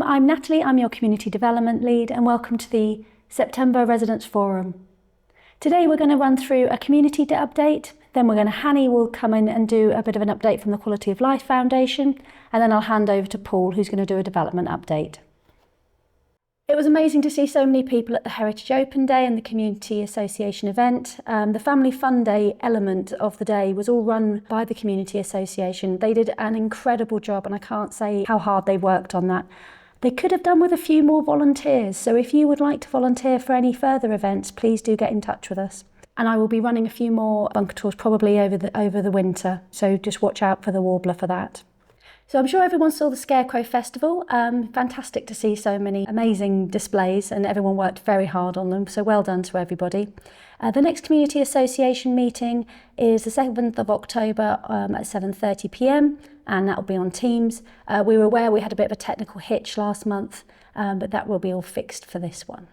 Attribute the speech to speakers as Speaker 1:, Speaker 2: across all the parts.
Speaker 1: I'm Natalie, I'm your Community Development Lead, and welcome to the September Residents Forum. Today we're going to run through a community update, then Hanny will come in and do a bit of an update from the Quality of Life Foundation, and then I'll hand over to Paul, who's going to do a development update. It was amazing to see so many people at the Heritage Open Day and the Community Association event. The Family Fun Day element of the day was all run by the Community Association. They did an incredible job, and I can't say how hard they worked on that. They could have done with a few more volunteers, so if you would like to volunteer for any further events, please do get in touch with us. And I will be running a few more bunker tours probably over the winter, so just watch out for the warbler for that. So I'm sure everyone saw the Scarecrow Festival. Fantastic to see so many amazing displays, and everyone worked very hard on them, so well done to everybody. The next Community Association meeting is the 7th of October at 7:30 p.m, and that will be on Teams. We were aware we had a bit of a technical hitch last month, but that will be all fixed for this one.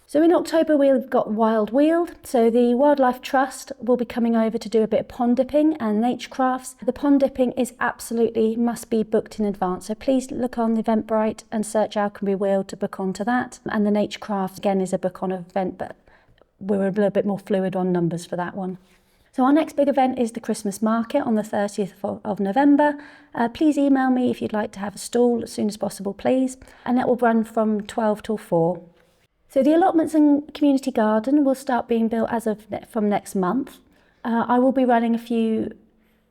Speaker 1: So in October we've got Wild Weald, so the Wildlife Trust will be coming over to do a bit of pond dipping and nature crafts. The pond dipping is absolutely must be booked in advance, so please look on the Eventbrite and search Alconbury Weald to book onto that. And the nature craft again is a book on event, but we're a little bit more fluid on numbers for that one. So our next big event is the Christmas market on the 30th of November. Please email me if you'd like to have a stall as soon as possible, please. And that will run from 12 till 4. So the allotments and community garden will start being built from next month. I will be running a few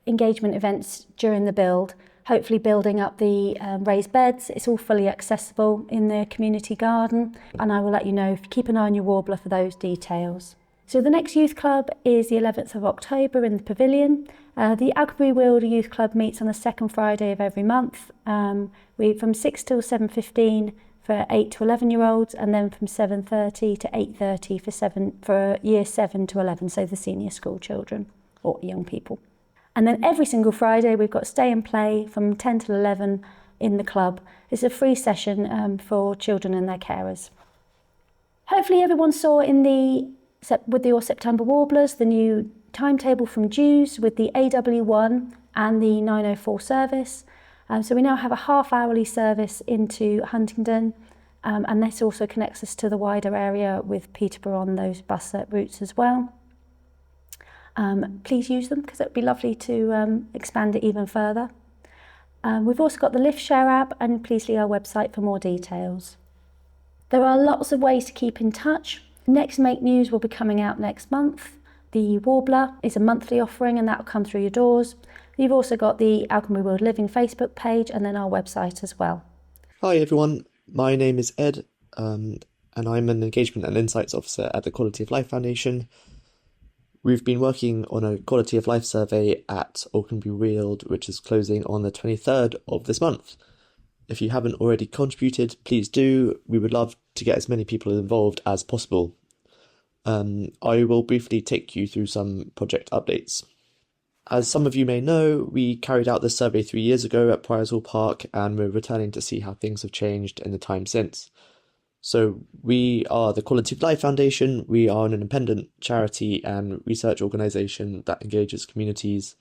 Speaker 1: engagement events during the build, hopefully building up the raised beds. It's all fully accessible in the community garden, and I will let you know. Keep an eye on your warbler for those details. So the next youth club is the 11th of October in the pavilion. The Alconbury Weald Youth Club meets on the second Friday of every month. From 6 till 7:15 for 8 to 11-year-olds, and then from 7:30 to 8:30 for year 7 to 11, so the senior school children or young people. And then every single Friday we've got Stay and Play from 10 till 11 in the club. It's a free session for children and their carers. Hopefully everyone saw with your September Warblers the new timetable from Dews with the AW1 and the 904 service. So we now have a half-hourly service into Huntingdon, and this also connects us to the wider area with Peterborough on those bus routes as well. Please use them because it would be lovely to expand it even further. We've also got the Lift Share app, and please see our website for more details. There are lots of ways to keep in touch. Next Make News will be coming out next month. The Warbler is a monthly offering, and that will come through your doors. You've also got the Alconbury Weald Living Facebook page, and then our website as well.
Speaker 2: Hi everyone, my name is Ed, and I'm an Engagement and Insights Officer at the Quality of Life Foundation. We've been working on a Quality of Life survey at Alconbury Weald, which is closing on the 23rd of this month. If you haven't already contributed, please do. We would love to get as many people involved as possible. I will briefly take you through some project updates. As some of you may know, we carried out this survey 3 years ago at Priorsall Park, and we're returning to see how things have changed in the time since. So we are the Quality of Life Foundation. We are an independent charity and research organisation that engages communities,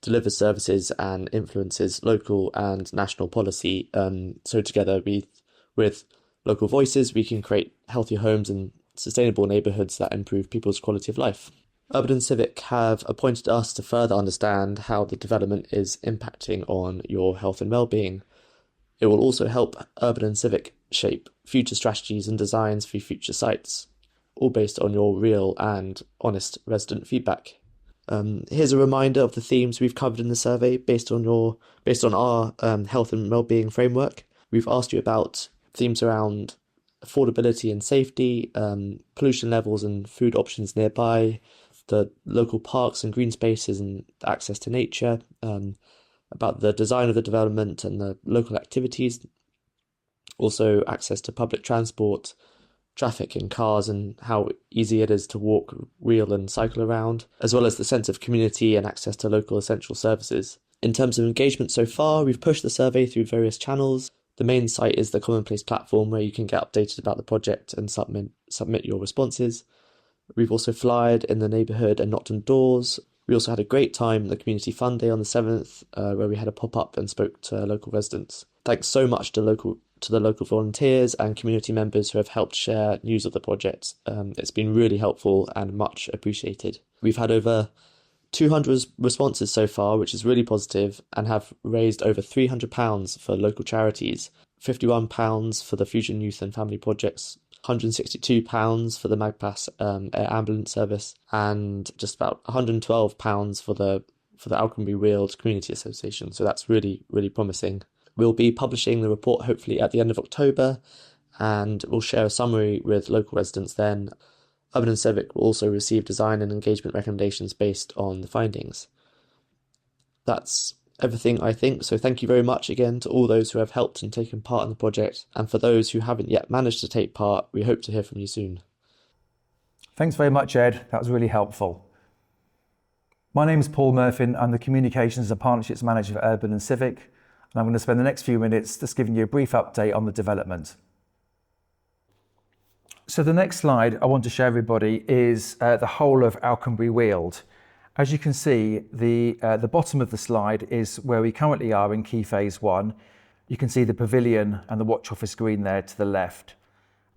Speaker 2: delivers services and influences local and national policy. So together with local voices, we can create healthier homes and sustainable neighbourhoods that improve people's quality of life. Urban and Civic have appointed us to further understand how the development is impacting on your health and well-being. It will also help Urban and Civic shape future strategies and designs for future sites, all based on your real and honest resident feedback. Here's a reminder of the themes we've covered in the survey based on our health and well-being framework. We've asked you about themes around affordability and safety, pollution levels and food options nearby, the local parks and green spaces and access to nature, about the design of the development and the local activities, also access to public transport, traffic and cars and how easy it is to walk, wheel and cycle around, as well as the sense of community and access to local essential services. In terms of engagement so far, we've pushed the survey through various channels. The main site is the Commonplace platform where you can get updated about the project and submit your responses. We've also flyered in the neighbourhood and knocked on doors. We also had a great time at the Community Fun Day on the 7th, where we had a pop-up and spoke to local residents. Thanks so much to local to the local volunteers and community members who have helped share news of the project. It's been really helpful and much appreciated. We've had over 200 responses so far, which is really positive, and have raised over £300 for local charities, £51 for the Fusion Youth and Family Projects, £162 for the Magpass air ambulance service, and just about £112 for the Alconbury Weald Community Association. So that's really, really promising. We'll be publishing the report hopefully at the end of October, and we'll share a summary with local residents then. Urban and Civic will also receive design and engagement recommendations based on the findings. That's everything, I think, so thank you very much again to all those who have helped and taken part in the project, and for those who haven't yet managed to take part, we hope to hear from you soon.
Speaker 3: Thanks very much, Ed. That was really helpful. My name is Paul Murphy. I'm the Communications and Partnerships Manager for Urban and Civic, and I'm going to spend the next few minutes just giving you a brief update on the development. So the next slide I want to show everybody is the whole of Alconbury Weald. As you can see, the bottom of the slide is where we currently are in Key Phase 1. You can see the pavilion and the watch office green there to the left.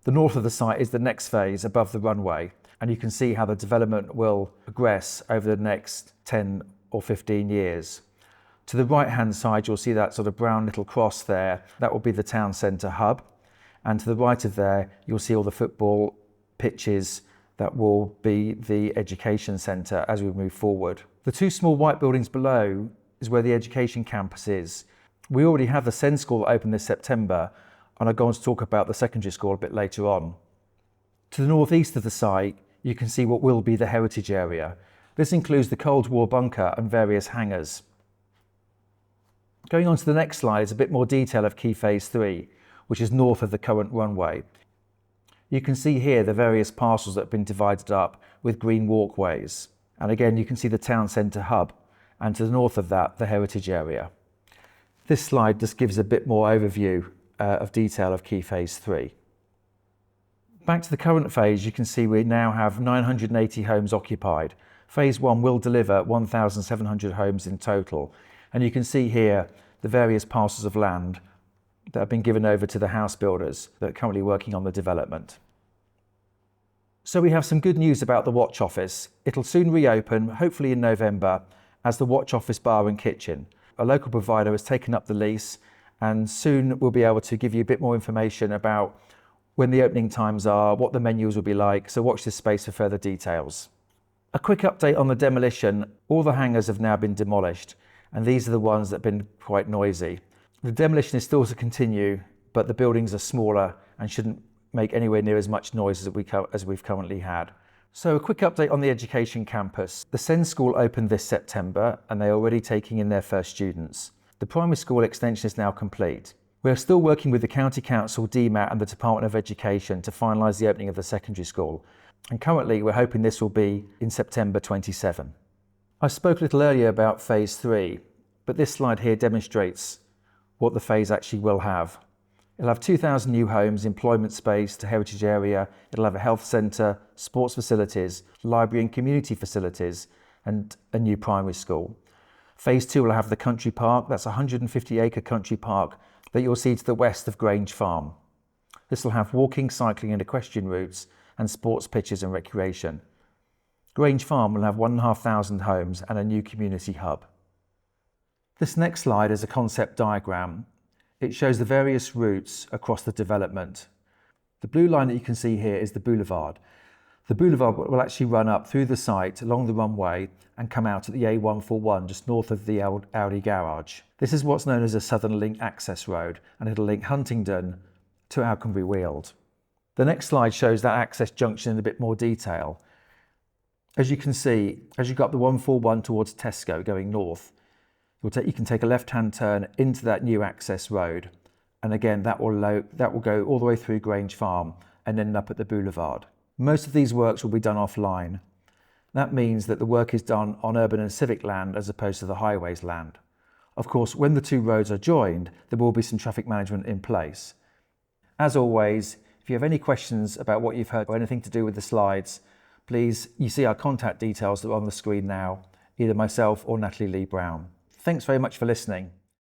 Speaker 3: The north of the site is the next phase above the runway, and you can see how the development will progress over the next 10 or 15 years. To the right hand side you'll see that sort of brown little cross there. That will be the town centre hub. And to the right of there, you'll see all the football pitches that will be the education centre as we move forward. The two small white buildings below is where the education campus is. We already have the SEND school open this September, and I'll go on to talk about the secondary school a bit later on. To the northeast of the site, you can see what will be the heritage area. This includes the Cold War bunker and various hangars. Going on to the next slide is a bit more detail of Key Phase 3. Which is north of the current runway. You can see here the various parcels that have been divided up with green walkways. And again, you can see the town centre hub, and to the north of that, the heritage area. This slide just gives a bit more overview of detail of Key Phase 3. Back to the current phase, you can see we now have 980 homes occupied. Phase 1 will deliver 1,700 homes in total. And you can see here the various parcels of land that have been given over to the house builders that are currently working on the development. So we have some good news about the watch office. It'll soon reopen, hopefully in November, as the watch office bar and kitchen. A local provider has taken up the lease, and soon we'll be able to give you a bit more information about when the opening times are, what the menus will be like, so watch this space for further details. A quick update on the demolition. All the hangars have now been demolished, and these are the ones that have been quite noisy. The demolition is still to continue, but the buildings are smaller and shouldn't make anywhere near as much noise as we've currently had. So a quick update on the education campus. The SEND school opened this September, and they're already taking in their first students. The primary school extension is now complete. We're still working with the County Council, DMAT and the Department of Education to finalise the opening of the secondary school. And currently we're hoping this will be in September 27. I spoke a little earlier about Phase 3, but this slide here demonstrates what the phase actually will have. It'll have 2,000 new homes, employment space, the heritage area. It'll have a health centre, sports facilities, library and community facilities, and a new primary school. Phase 2 will have the country park. That's a 150-acre country park that you'll see to the west of Grange Farm. This will have walking, cycling and equestrian routes and sports pitches and recreation. Grange Farm will have 1,500 homes and a new community hub. This next slide is a concept diagram. It shows the various routes across the development. The blue line that you can see here is the boulevard. The boulevard will actually run up through the site along the runway and come out at the A141 just north of the Audi garage. This is what's known as a Southern Link access road, and it'll link Huntingdon to Alconbury Weald. The next slide shows that access junction in a bit more detail. As you can see, as you go up the 141 towards Tesco going north, you can take a left-hand turn into that new access road, and again that will go all the way through Grange Farm and end up at the boulevard. Most of these works will be done offline. That means that the work is done on urban and civic land as opposed to the highways land. Of course, when the two roads are joined, there will be some traffic management in place. As always, if you have any questions about what you've heard or anything to do with the slides, please, you see our contact details that are on the screen now, either myself or Natalie Lee Brown. Thanks very much for listening.